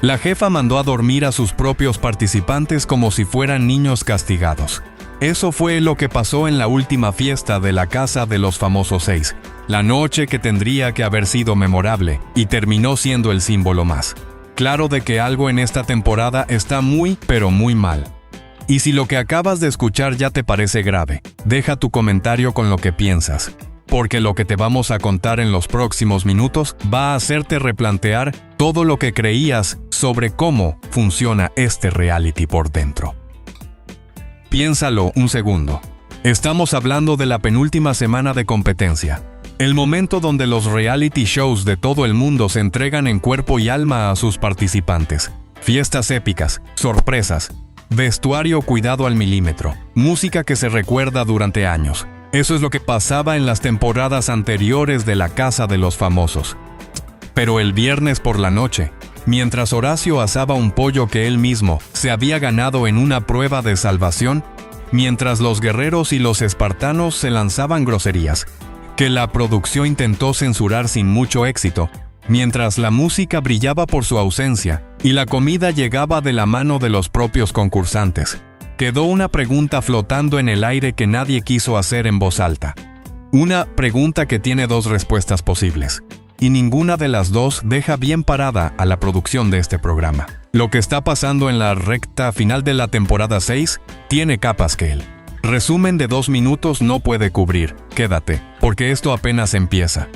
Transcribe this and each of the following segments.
La jefa mandó a dormir a sus propios participantes como si fueran niños castigados. Eso fue lo que pasó en la última fiesta de la Casa de los Famosos 6, la noche que tendría que haber sido memorable, y terminó siendo el símbolo más claro de que algo en esta temporada está muy, pero muy mal. Y si lo que acabas de escuchar ya te parece grave, deja tu comentario con lo que piensas, porque lo que te vamos a contar en los próximos minutos va a hacerte replantear todo lo que creías sobre cómo funciona este reality por dentro. Piénsalo un segundo. Estamos hablando de la penúltima semana de competencia, el momento donde los reality shows de todo el mundo se entregan en cuerpo y alma a sus participantes. Fiestas épicas, sorpresas, vestuario cuidado al milímetro, música que se recuerda durante años. Eso es lo que pasaba en las temporadas anteriores de la Casa de los Famosos. Pero el viernes por la noche, mientras Horacio asaba un pollo que él mismo se había ganado en una prueba de salvación, mientras los guerreros y los espartanos se lanzaban groserías, que la producción intentó censurar sin mucho éxito, mientras la música brillaba por su ausencia y la comida llegaba de la mano de los propios concursantes, quedó una pregunta flotando en el aire que nadie quiso hacer en voz alta. Una pregunta que tiene dos respuestas posibles, y ninguna de las dos deja bien parada a la producción de este programa. Lo que está pasando en la recta final de la temporada 6 tiene capas que el resumen de 2 minutos no puede cubrir. Quédate, porque esto apenas empieza.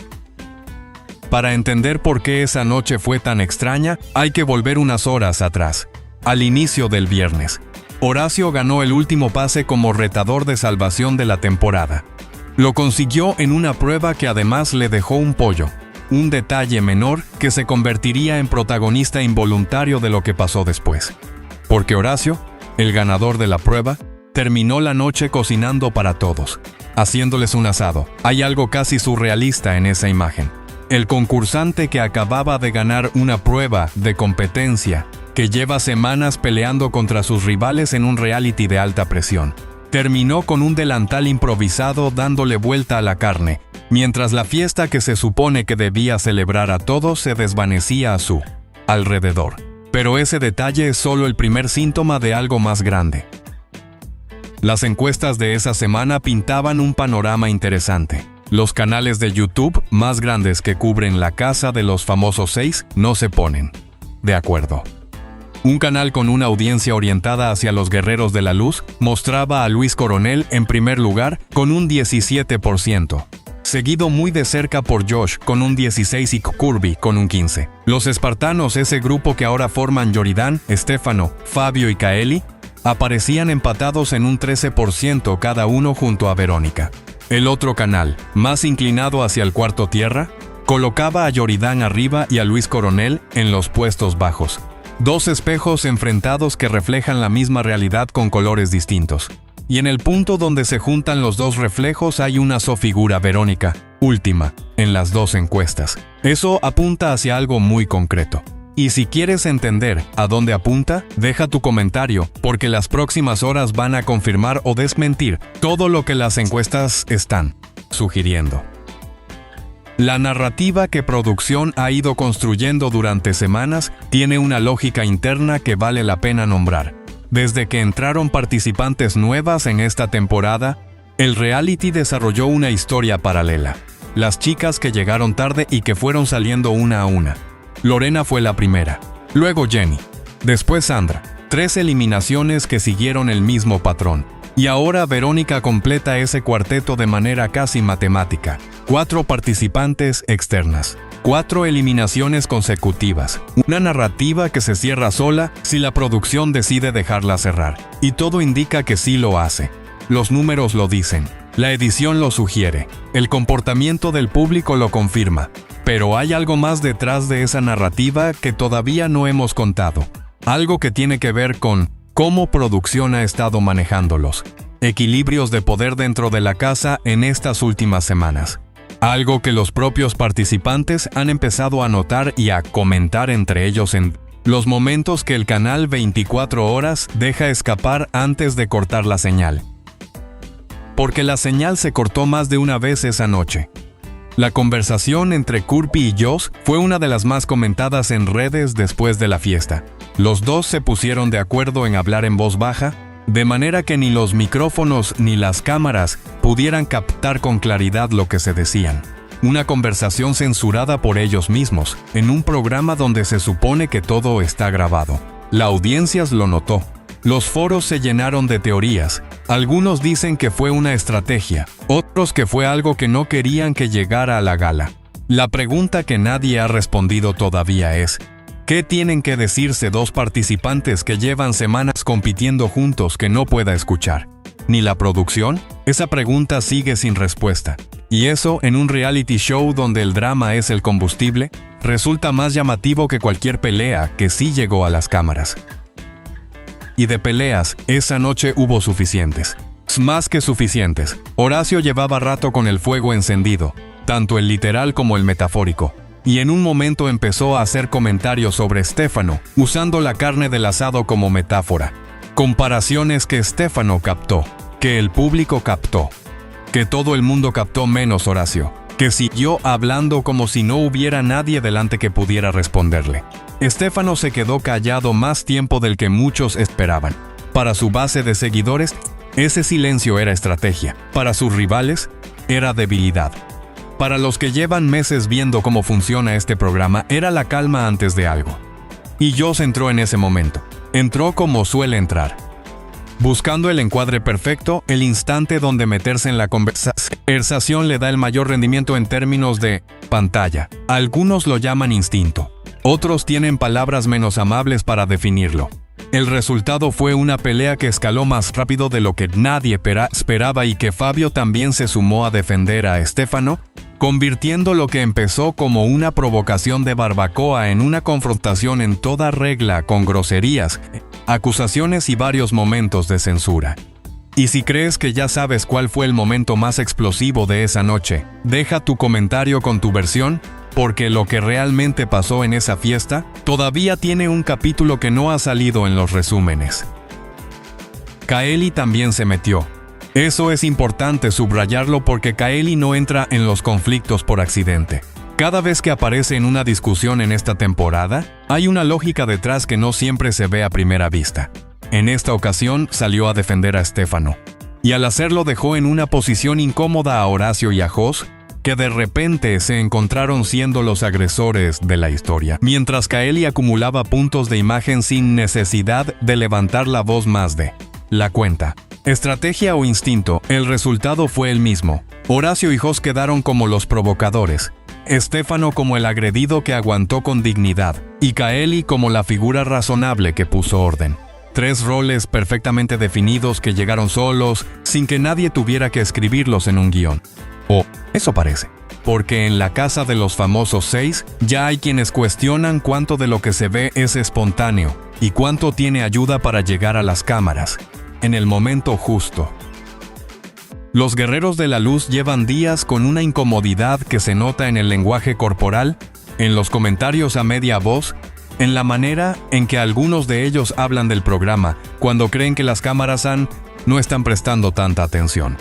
Para entender por qué esa noche fue tan extraña, hay que volver unas horas atrás, al inicio del viernes. Horacio ganó el último pase como retador de salvación de la temporada. Lo consiguió en una prueba que además le dejó un pollo, un detalle menor que se convertiría en protagonista involuntario de lo que pasó después. Porque Horacio, el ganador de la prueba, terminó la noche cocinando para todos, haciéndoles un asado. Hay algo casi surrealista en esa imagen. El concursante que acababa de ganar una prueba de competencia, que lleva semanas peleando contra sus rivales en un reality de alta presión, terminó con un delantal improvisado dándole vuelta a la carne, mientras la fiesta que se supone que debía celebrar a todos se desvanecía a su alrededor. Pero ese detalle es solo el primer síntoma de algo más grande. Las encuestas de esa semana pintaban un panorama interesante. Los canales de YouTube más grandes que cubren la Casa de los Famosos 6 no se ponen de acuerdo. Un canal con una audiencia orientada hacia los guerreros de la luz mostraba a Luis Coronel en primer lugar con un 17%, seguido muy de cerca por Josh con un 16% y Kirby con un 15%. Los espartanos, ese grupo que ahora forman Yoridán, Estefano, Fabio y Kaeli, aparecían empatados en un 13% cada uno junto a Verónica. El otro canal, más inclinado hacia el cuarto tierra, colocaba a Yoridán arriba y a Luis Coronel en los puestos bajos. Dos espejos enfrentados que reflejan la misma realidad con colores distintos. Y en el punto donde se juntan los dos reflejos hay una figura, Verónica, última, en las dos encuestas. Eso apunta hacia algo muy concreto. Y si quieres entender a dónde apunta, deja tu comentario, porque las próximas horas van a confirmar o desmentir todo lo que las encuestas están sugiriendo. La narrativa que producción ha ido construyendo durante semanas tiene una lógica interna que vale la pena nombrar. Desde que entraron participantes nuevas en esta temporada, el reality desarrolló una historia paralela. Las chicas que llegaron tarde y que fueron saliendo una a una. Lorena fue la primera, luego Jenny, después Sandra. 3 eliminaciones que siguieron el mismo patrón. Y ahora Verónica completa ese cuarteto de manera casi matemática. 4 participantes externas. 4 eliminaciones consecutivas. Una narrativa que se cierra sola si la producción decide dejarla cerrar. Y todo indica que sí lo hace. Los números lo dicen. La edición lo sugiere. El comportamiento del público lo confirma. Pero hay algo más detrás de esa narrativa que todavía no hemos contado. Algo que tiene que ver con cómo producción ha estado manejando los equilibrios de poder dentro de la casa en estas últimas semanas. Algo que los propios participantes han empezado a notar y a comentar entre ellos en los momentos que el canal 24 horas deja escapar antes de cortar la señal. Porque la señal se cortó más de una vez esa noche. La conversación entre Kurpi y Joss fue una de las más comentadas en redes después de la fiesta. Los dos se pusieron de acuerdo en hablar en voz baja, de manera que ni los micrófonos ni las cámaras pudieran captar con claridad lo que se decían. Una conversación censurada por ellos mismos, en un programa donde se supone que todo está grabado. La audiencia lo notó. Los foros se llenaron de teorías. Algunos dicen que fue una estrategia, otros que fue algo que no querían que llegara a la gala. La pregunta que nadie ha respondido todavía es: ¿qué tienen que decirse dos participantes que llevan semanas compitiendo juntos que no pueda escuchar? ¿Ni la producción? Esa pregunta sigue sin respuesta. Y eso, en un reality show donde el drama es el combustible, resulta más llamativo que cualquier pelea que sí llegó a las cámaras. Y de peleas, esa noche hubo suficientes. Más que suficientes. Horacio llevaba rato con el fuego encendido, tanto el literal como el metafórico. Y en un momento empezó a hacer comentarios sobre Stefano, usando la carne del asado como metáfora. Comparaciones que Stefano captó, que el público captó, que todo el mundo captó menos Horacio, que siguió hablando como si no hubiera nadie delante que pudiera responderle. Stefano se quedó callado más tiempo del que muchos esperaban. Para su base de seguidores, ese silencio era estrategia. Para sus rivales, era debilidad. Para los que llevan meses viendo cómo funciona este programa, era la calma antes de algo. Y Joss entró en ese momento. Entró como suele entrar, buscando el encuadre perfecto, el instante donde meterse en la conversación le da el mayor rendimiento en términos de pantalla. Algunos lo llaman instinto. Otros tienen palabras menos amables para definirlo. El resultado fue una pelea que escaló más rápido de lo que nadie esperaba y que Fabio también se sumó a defender a Stefano, convirtiendo lo que empezó como una provocación de barbacoa en una confrontación en toda regla con groserías, acusaciones y varios momentos de censura. Y si crees que ya sabes cuál fue el momento más explosivo de esa noche, deja tu comentario con tu versión, porque lo que realmente pasó en esa fiesta todavía tiene un capítulo que no ha salido en los resúmenes. Kaeli también se metió. Eso es importante subrayarlo porque Kaeli no entra en los conflictos por accidente. Cada vez que aparece en una discusión en esta temporada, hay una lógica detrás que no siempre se ve a primera vista. En esta ocasión salió a defender a Stefano. Y al hacerlo dejó en una posición incómoda a Horacio y a Joss, que de repente se encontraron siendo los agresores de la historia, mientras Kaeli acumulaba puntos de imagen sin necesidad de levantar la voz más de la cuenta. Estrategia o instinto, el resultado fue el mismo. Horacio y Joss quedaron como los provocadores, Stefano como el agredido que aguantó con dignidad, y Kaeli como la figura razonable que puso orden. Tres roles perfectamente definidos que llegaron solos, sin que nadie tuviera que escribirlos en un guión. O eso parece. Porque en la casa de los famosos 6 ya hay quienes cuestionan cuánto de lo que se ve es espontáneo y cuánto tiene ayuda para llegar a las cámaras en el momento justo. Los guerreros de la luz llevan días con una incomodidad que se nota en el lenguaje corporal, en los comentarios a media voz, en la manera en que algunos de ellos hablan del programa cuando creen que las cámaras no están prestando tanta atención.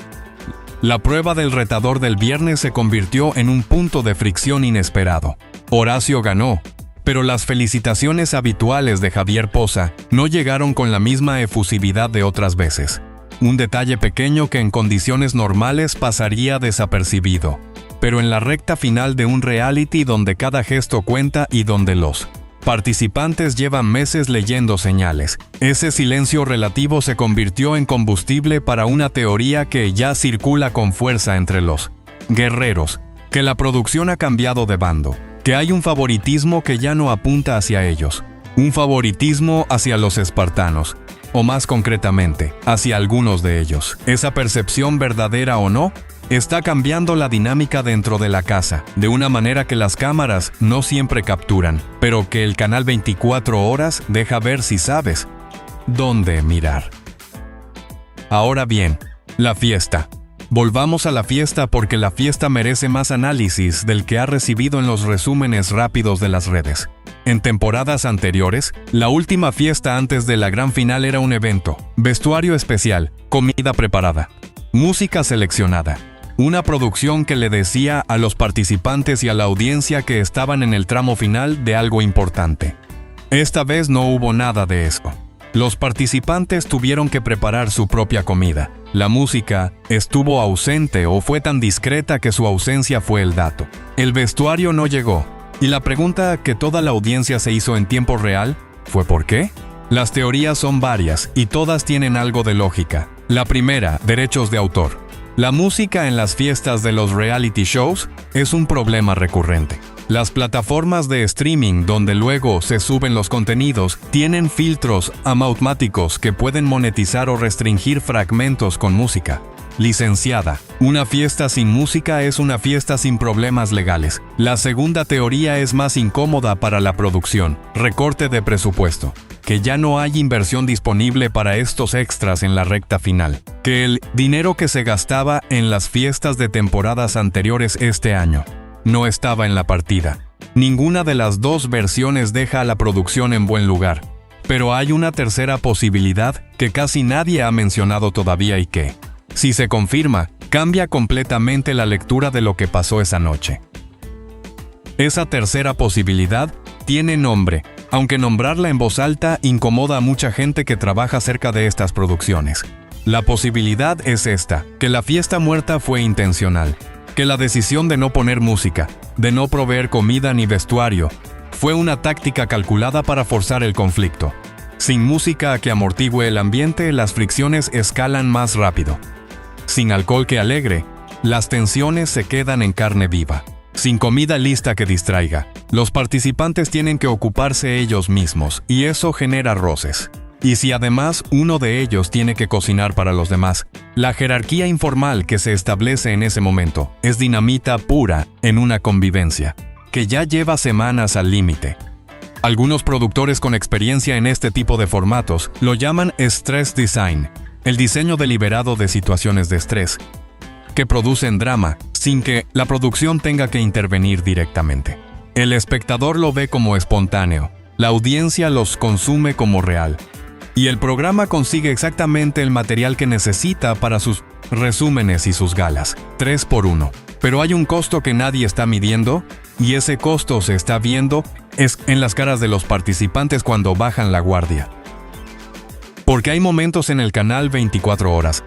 La prueba del retador del viernes se convirtió en un punto de fricción inesperado. Horacio ganó, pero las felicitaciones habituales de Javier Poza no llegaron con la misma efusividad de otras veces. Un detalle pequeño que en condiciones normales pasaría desapercibido, pero en la recta final de un reality donde cada gesto cuenta y donde los participantes llevan meses leyendo señales, ese silencio relativo se convirtió en combustible para una teoría que ya circula con fuerza entre los guerreros, que la producción ha cambiado de bando, que hay un favoritismo que ya no apunta hacia ellos, un favoritismo hacia los espartanos, o más concretamente, hacia algunos de ellos. Esa percepción, verdadera o no, está cambiando la dinámica dentro de la casa, de una manera que las cámaras no siempre capturan, pero que el canal 24 horas deja ver si sabes dónde mirar. Ahora bien, la fiesta. Volvamos a la fiesta porque la fiesta merece más análisis del que ha recibido en los resúmenes rápidos de las redes. En temporadas anteriores, la última fiesta antes de la gran final era un evento, vestuario especial, comida preparada, música seleccionada, Una producción que le decía a los participantes y a la audiencia que estaban en el tramo final de algo importante. Esta vez no hubo nada de eso. Los participantes tuvieron que preparar su propia comida. La música estuvo ausente o fue tan discreta que su ausencia fue el dato. El vestuario no llegó. Y la pregunta que toda la audiencia se hizo en tiempo real fue ¿por qué? Las teorías son varias y todas tienen algo de lógica. La primera, derechos de autor. La música en las fiestas de los reality shows es un problema recurrente. Las plataformas de streaming donde luego se suben los contenidos tienen filtros automáticos que pueden monetizar o restringir fragmentos con música licenciada. Una fiesta sin música es una fiesta sin problemas legales. La segunda teoría es más incómoda para la producción, recorte de presupuesto. Que ya no hay inversión disponible para estos extras en la recta final. Que el dinero que se gastaba en las fiestas de temporadas anteriores este año no estaba en la partida. Ninguna de las dos versiones deja a la producción en buen lugar. Pero hay una tercera posibilidad que casi nadie ha mencionado todavía y que, si se confirma, cambia completamente la lectura de lo que pasó esa noche. Esa tercera posibilidad tiene nombre, aunque nombrarla en voz alta incomoda a mucha gente que trabaja cerca de estas producciones. La posibilidad es esta, que la fiesta muerta fue intencional, que la decisión de no poner música, de no proveer comida ni vestuario, fue una táctica calculada para forzar el conflicto. Sin música que amortigüe el ambiente, las fricciones escalan más rápido. Sin alcohol que alegre, las tensiones se quedan en carne viva. Sin comida lista que distraiga, los participantes tienen que ocuparse ellos mismos, y eso genera roces. Y si además uno de ellos tiene que cocinar para los demás, la jerarquía informal que se establece en ese momento es dinamita pura en una convivencia, que ya lleva semanas al límite. Algunos productores con experiencia en este tipo de formatos lo llaman stress design, el diseño deliberado de situaciones de estrés, que producen drama sin que la producción tenga que intervenir directamente. El espectador lo ve como espontáneo, la audiencia los consume como real, y el programa consigue exactamente el material que necesita para sus resúmenes y sus galas, 3x1. Pero hay un costo que nadie está midiendo, y ese costo se está viendo en las caras de los participantes cuando bajan la guardia. Porque hay momentos en el canal 24 horas,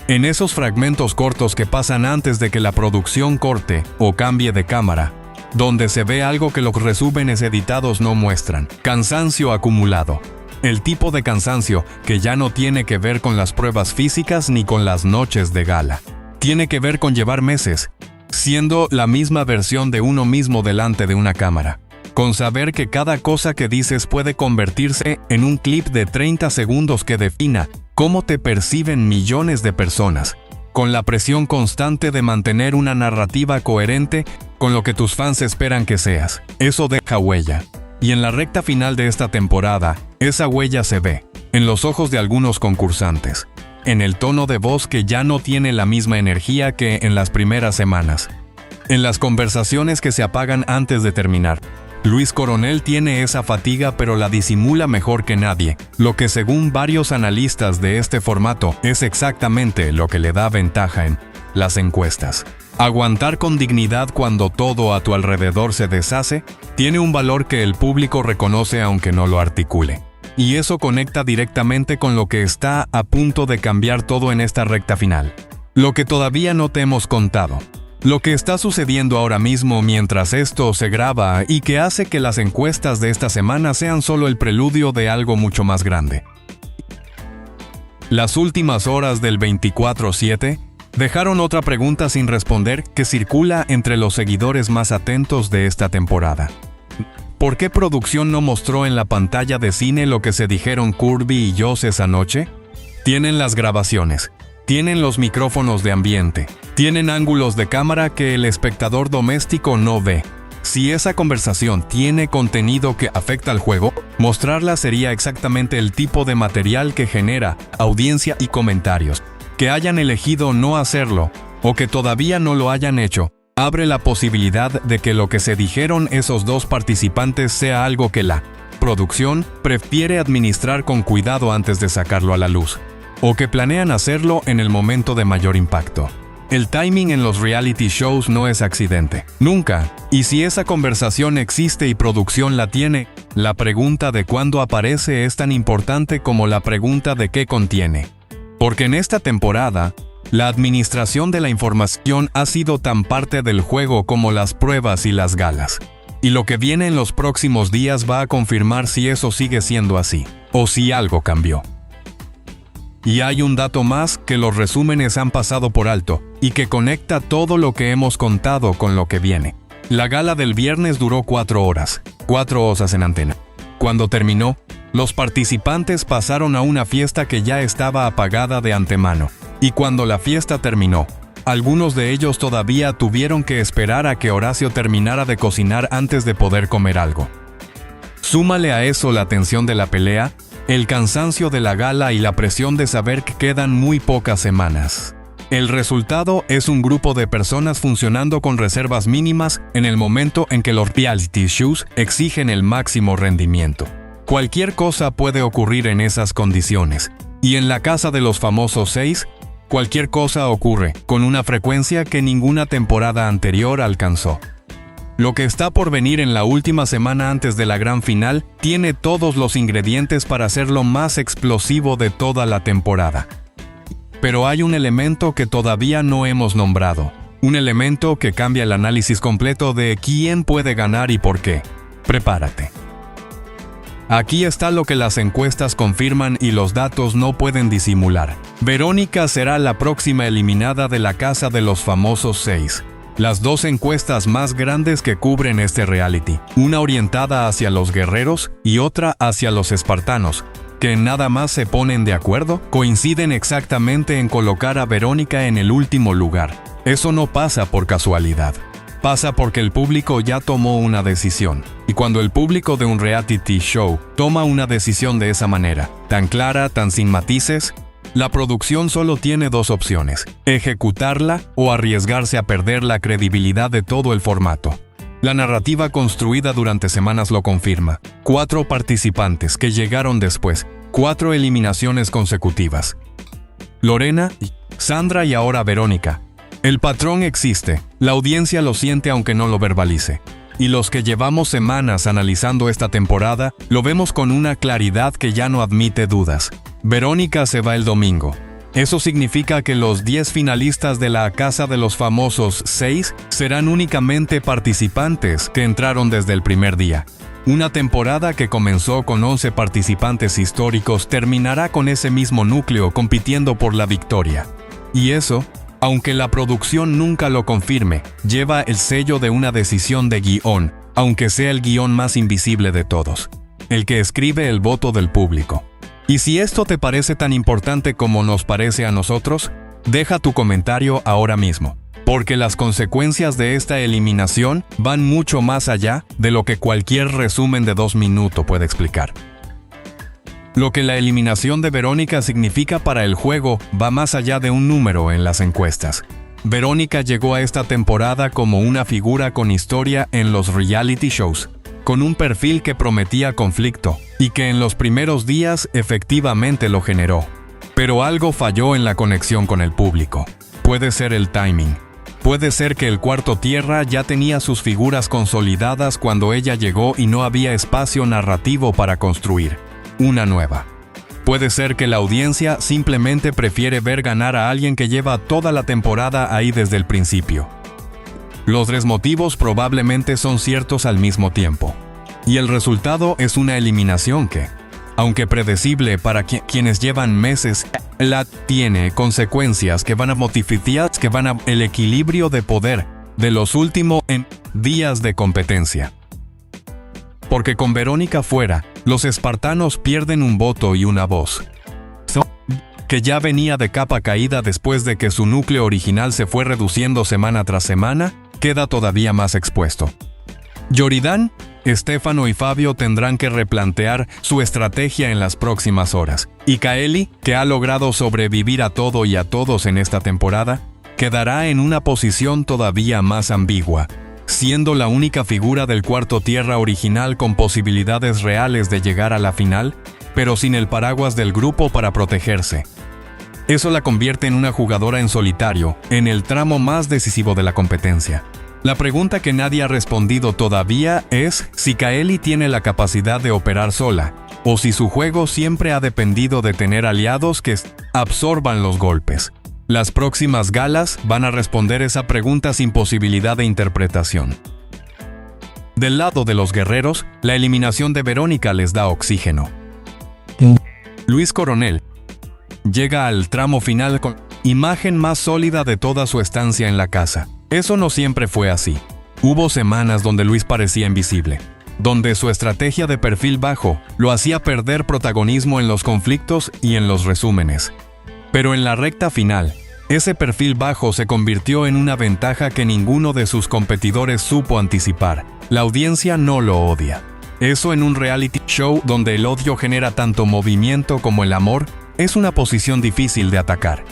en esos fragmentos cortos que pasan antes de que la producción corte o cambie de cámara, donde se ve algo que los resúmenes editados no muestran. Cansancio acumulado. El tipo de cansancio que ya no tiene que ver con las pruebas físicas ni con las noches de gala. Tiene que ver con llevar meses, siendo la misma versión de uno mismo delante de una cámara. Con saber que cada cosa que dices puede convertirse en un clip de 30 segundos que defina cómo te perciben millones de personas, con la presión constante de mantener una narrativa coherente con lo que tus fans esperan que seas. Eso deja huella. Y en la recta final de esta temporada, esa huella se ve, en los ojos de algunos concursantes, en el tono de voz que ya no tiene la misma energía que en las primeras semanas, en las conversaciones que se apagan antes de terminar. Luis Coronel tiene esa fatiga pero la disimula mejor que nadie, lo que según varios analistas de este formato es exactamente lo que le da ventaja en las encuestas. Aguantar con dignidad cuando todo a tu alrededor se deshace, tiene un valor que el público reconoce aunque no lo articule. Y eso conecta directamente con lo que está a punto de cambiar todo en esta recta final. Lo que todavía no te hemos contado. Lo que está sucediendo ahora mismo mientras esto se graba y que hace que las encuestas de esta semana sean solo el preludio de algo mucho más grande. Las últimas horas del 24/7 dejaron otra pregunta sin responder que circula entre los seguidores más atentos de esta temporada. ¿Por qué producción no mostró en la pantalla de cine lo que se dijeron Kirby y Joss esa noche? Tienen las grabaciones. Tienen los micrófonos de ambiente, tienen ángulos de cámara que el espectador doméstico no ve. Si esa conversación tiene contenido que afecta al juego, mostrarla sería exactamente el tipo de material que genera audiencia y comentarios. Que hayan elegido no hacerlo, o que todavía no lo hayan hecho, abre la posibilidad de que lo que se dijeron esos dos participantes sea algo que la producción prefiere administrar con cuidado antes de sacarlo a la luz. O que planean hacerlo en el momento de mayor impacto. El timing en los reality shows no es accidente. Nunca. Y si esa conversación existe y producción la tiene, la pregunta de cuándo aparece es tan importante como la pregunta de qué contiene. Porque en esta temporada, la administración de la información ha sido tan parte del juego como las pruebas y las galas. Y lo que viene en los próximos días va a confirmar si eso sigue siendo así, o si algo cambió. Y hay un dato más que los resúmenes han pasado por alto, y que conecta todo lo que hemos contado con lo que viene. La gala del viernes duró 4 horas, 4 osas en antena. Cuando terminó, los participantes pasaron a una fiesta que ya estaba apagada de antemano. Y cuando la fiesta terminó, algunos de ellos todavía tuvieron que esperar a que Horacio terminara de cocinar antes de poder comer algo. Súmale a eso la tensión de la pelea, el cansancio de la gala y la presión de saber que quedan muy pocas semanas. El resultado es un grupo de personas funcionando con reservas mínimas en el momento en que los reality shows exigen el máximo rendimiento. Cualquier cosa puede ocurrir en esas condiciones, y en la casa de los famosos 6, cualquier cosa ocurre, con una frecuencia que ninguna temporada anterior alcanzó. Lo que está por venir en la última semana antes de la gran final tiene todos los ingredientes para ser lo más explosivo de toda la temporada. Pero hay un elemento que todavía no hemos nombrado. Un elemento que cambia el análisis completo de quién puede ganar y por qué. Prepárate. Aquí está lo que las encuestas confirman y los datos no pueden disimular. Verónica será la próxima eliminada de la casa de los famosos 6. Las 2 encuestas más grandes que cubren este reality, una orientada hacia los guerreros y otra hacia los espartanos, que nada más se ponen de acuerdo, coinciden exactamente en colocar a Verónica en el último lugar. Eso no pasa por casualidad. Pasa porque el público ya tomó una decisión. Y cuando el público de un reality show toma una decisión de esa manera, tan clara, tan sin matices, la producción solo tiene 2 opciones: ejecutarla o arriesgarse a perder la credibilidad de todo el formato. La narrativa construida durante semanas lo confirma. 4 participantes que llegaron después, 4 eliminaciones consecutivas. Lorena, Sandra y ahora Verónica. El patrón existe, la audiencia lo siente aunque no lo verbalice. Y los que llevamos semanas analizando esta temporada, lo vemos con una claridad que ya no admite dudas. Verónica se va el domingo. Eso significa que los 10 finalistas de la Casa de los Famosos 6 serán únicamente participantes que entraron desde el primer día. Una temporada que comenzó con 11 participantes históricos terminará con ese mismo núcleo compitiendo por la victoria. Y eso, aunque la producción nunca lo confirme, lleva el sello de una decisión de guión, aunque sea el guión más invisible de todos, el que escribe el voto del público. Y si esto te parece tan importante como nos parece a nosotros, deja tu comentario ahora mismo, porque las consecuencias de esta eliminación van mucho más allá de lo que cualquier resumen de 2 minutos puede explicar. Lo que la eliminación de Verónica significa para el juego va más allá de un número en las encuestas. Verónica llegó a esta temporada como una figura con historia en los reality shows, con un perfil que prometía conflicto, y que en los primeros días efectivamente lo generó. Pero algo falló en la conexión con el público. Puede ser el timing. Puede ser que el Cuarto Tierra ya tenía sus figuras consolidadas cuando ella llegó y no había espacio narrativo para construir una nueva. Puede ser que la audiencia simplemente prefiere ver ganar a alguien que lleva toda la temporada ahí desde el principio. Los 3 motivos probablemente son ciertos al mismo tiempo. Y el resultado es una eliminación que, aunque predecible para quienes llevan meses, tiene consecuencias que van a modificar el equilibrio de poder de los últimos días de competencia. Porque con Verónica fuera, los espartanos pierden un voto y una voz, que ya venía de capa caída después de que su núcleo original se fue reduciendo semana tras semana, queda todavía más expuesto. Yoridán, Estefano y Fabio tendrán que replantear su estrategia en las próximas horas. Y Kaeli, que ha logrado sobrevivir a todo y a todos en esta temporada, quedará en una posición todavía más ambigua, siendo la única figura del Cuarto Tierra original con posibilidades reales de llegar a la final, pero sin el paraguas del grupo para protegerse. Eso la convierte en una jugadora en solitario, en el tramo más decisivo de la competencia. La pregunta que nadie ha respondido todavía es si Kaeli tiene la capacidad de operar sola, o si su juego siempre ha dependido de tener aliados que absorban los golpes. Las próximas galas van a responder esa pregunta sin posibilidad de interpretación. Del lado de los guerreros, la eliminación de Verónica les da oxígeno. Luis Coronel llega al tramo final con imagen más sólida de toda su estancia en la casa. Eso no siempre fue así. Hubo semanas donde Luis parecía invisible, donde su estrategia de perfil bajo lo hacía perder protagonismo en los conflictos y en los resúmenes. Pero en la recta final, ese perfil bajo se convirtió en una ventaja que ninguno de sus competidores supo anticipar. La audiencia no lo odia. Eso en un reality show donde el odio genera tanto movimiento como el amor, es una posición difícil de atacar.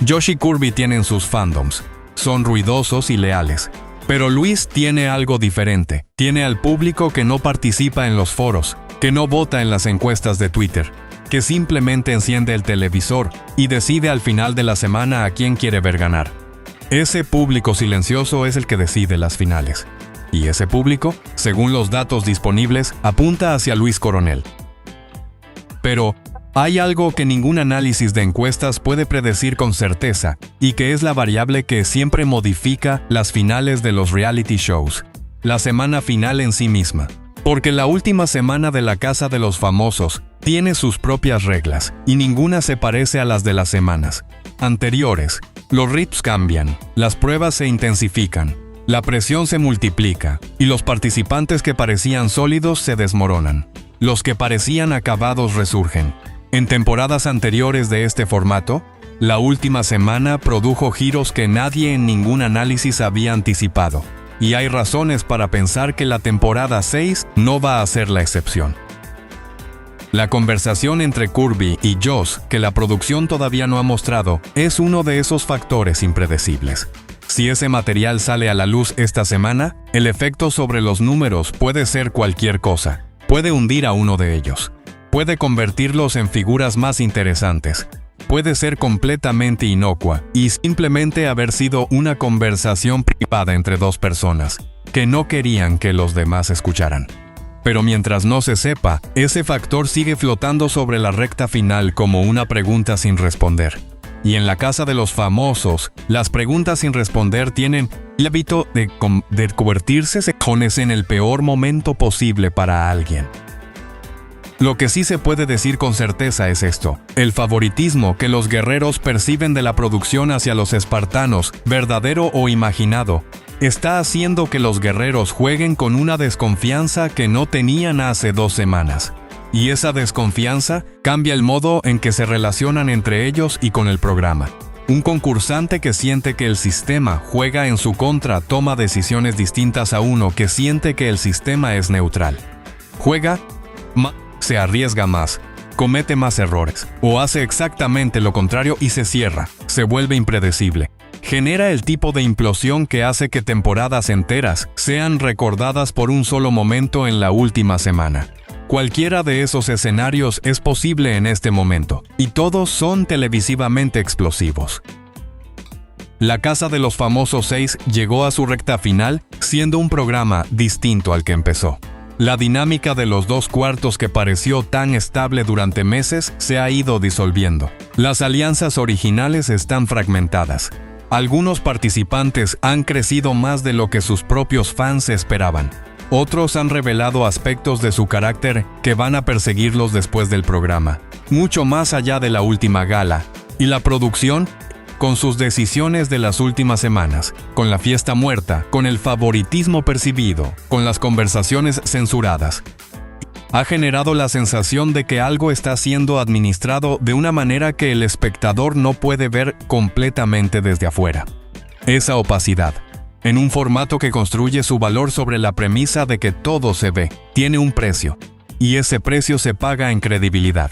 Josh y Kirby tienen sus fandoms. Son ruidosos y leales. Pero Luis tiene algo diferente. Tiene al público que no participa en los foros, que no vota en las encuestas de Twitter, que simplemente enciende el televisor y decide al final de la semana a quién quiere ver ganar. Ese público silencioso es el que decide las finales. Y ese público, según los datos disponibles, apunta hacia Luis Coronel. Pero hay algo que ningún análisis de encuestas puede predecir con certeza, y que es la variable que siempre modifica las finales de los reality shows: la semana final en sí misma. Porque la última semana de la Casa de los Famosos tiene sus propias reglas, y ninguna se parece a las de las semanas anteriores. Los ritmos cambian, las pruebas se intensifican, la presión se multiplica, y los participantes que parecían sólidos se desmoronan. Los que parecían acabados resurgen. En temporadas anteriores de este formato, la última semana produjo giros que nadie en ningún análisis había anticipado, y hay razones para pensar que la temporada 6 no va a ser la excepción. La conversación entre Kirby y Josh, que la producción todavía no ha mostrado, es uno de esos factores impredecibles. Si ese material sale a la luz esta semana, el efecto sobre los números puede ser cualquier cosa. Puede hundir a uno de ellos. Puede convertirlos en figuras más interesantes. Puede ser completamente inocua y simplemente haber sido una conversación privada entre dos personas que no querían que los demás escucharan. Pero mientras no se sepa, ese factor sigue flotando sobre la recta final como una pregunta sin responder. Y en la Casa de los Famosos, las preguntas sin responder tienen el hábito de convertirse en el peor momento posible para alguien. Lo que sí se puede decir con certeza es esto: el favoritismo que los guerreros perciben de la producción hacia los espartanos, verdadero o imaginado, está haciendo que los guerreros jueguen con una desconfianza que no tenían hace 2 semanas. Y esa desconfianza cambia el modo en que se relacionan entre ellos y con el programa. Un concursante que siente que el sistema juega en su contra toma decisiones distintas a uno que siente que el sistema es neutral. Juega más, se arriesga más, comete más errores, o hace exactamente lo contrario y se cierra, se vuelve impredecible. Genera el tipo de implosión que hace que temporadas enteras sean recordadas por un solo momento en la última semana. Cualquiera de esos escenarios es posible en este momento, y todos son televisivamente explosivos. La Casa de los Famosos 6 llegó a su recta final, siendo un programa distinto al que empezó. La dinámica de los 2 cuartos que pareció tan estable durante meses se ha ido disolviendo. Las alianzas originales están fragmentadas. Algunos participantes han crecido más de lo que sus propios fans esperaban. Otros han revelado aspectos de su carácter que van a perseguirlos después del programa, mucho más allá de la última gala. Y la producción, con sus decisiones de las últimas semanas, con la fiesta muerta, con el favoritismo percibido, con las conversaciones censuradas, ha generado la sensación de que algo está siendo administrado de una manera que el espectador no puede ver completamente desde afuera. Esa opacidad, en un formato que construye su valor sobre la premisa de que todo se ve, tiene un precio, y ese precio se paga en credibilidad.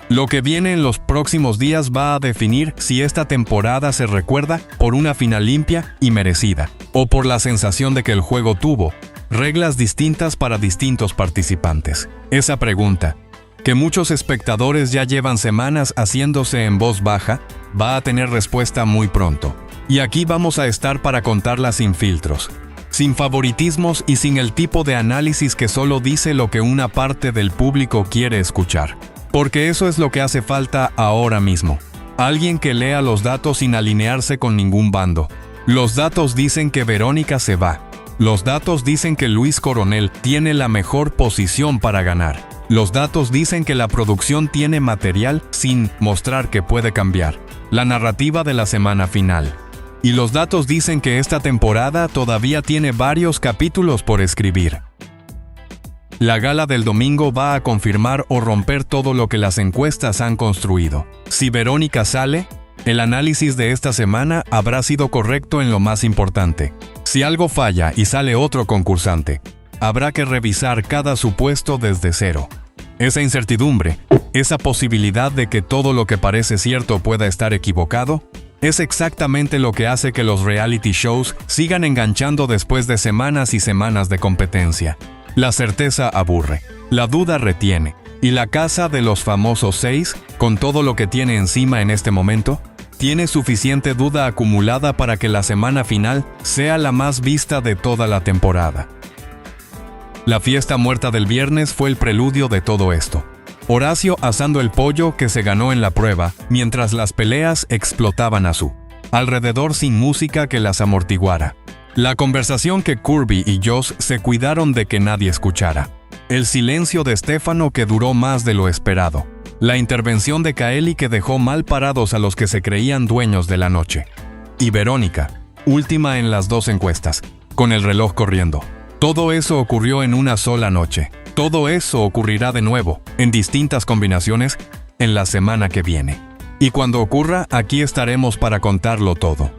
Lo que viene en los próximos días va a definir si esta temporada se recuerda por una final limpia y merecida, o por la sensación de que el juego tuvo reglas distintas para distintos participantes. Esa pregunta, que muchos espectadores ya llevan semanas haciéndose en voz baja, va a tener respuesta muy pronto. Y aquí vamos a estar para contarla sin filtros, sin favoritismos y sin el tipo de análisis que solo dice lo que una parte del público quiere escuchar. Porque eso es lo que hace falta ahora mismo. Alguien que lea los datos sin alinearse con ningún bando. Los datos dicen que Verónica se va. Los datos dicen que Luis Coronel tiene la mejor posición para ganar. Los datos dicen que la producción tiene material sin mostrar que puede cambiar la narrativa de la semana final. Y los datos dicen que esta temporada todavía tiene varios capítulos por escribir. La gala del domingo va a confirmar o romper todo lo que las encuestas han construido. Si Verónica sale, el análisis de esta semana habrá sido correcto en lo más importante. Si algo falla y sale otro concursante, habrá que revisar cada supuesto desde cero. Esa incertidumbre, esa posibilidad de que todo lo que parece cierto pueda estar equivocado, es exactamente lo que hace que los reality shows sigan enganchando después de semanas y semanas de competencia. La certeza aburre, la duda retiene, y la casa de los famosos 6, con todo lo que tiene encima en este momento, tiene suficiente duda acumulada para que la semana final sea la más vista de toda la temporada. La fiesta muerta del viernes fue el preludio de todo esto. Horacio asando el pollo que se ganó en la prueba, mientras las peleas explotaban a su alrededor sin música que las amortiguara. La conversación que Kirby y Joss se cuidaron de que nadie escuchara. El silencio de Stefano que duró más de lo esperado. La intervención de Kaeli que dejó mal parados a los que se creían dueños de la noche. Y Verónica, última en las 2 encuestas, con el reloj corriendo. Todo eso ocurrió en una sola noche. Todo eso ocurrirá de nuevo, en distintas combinaciones, en la semana que viene. Y cuando ocurra, aquí estaremos para contarlo todo.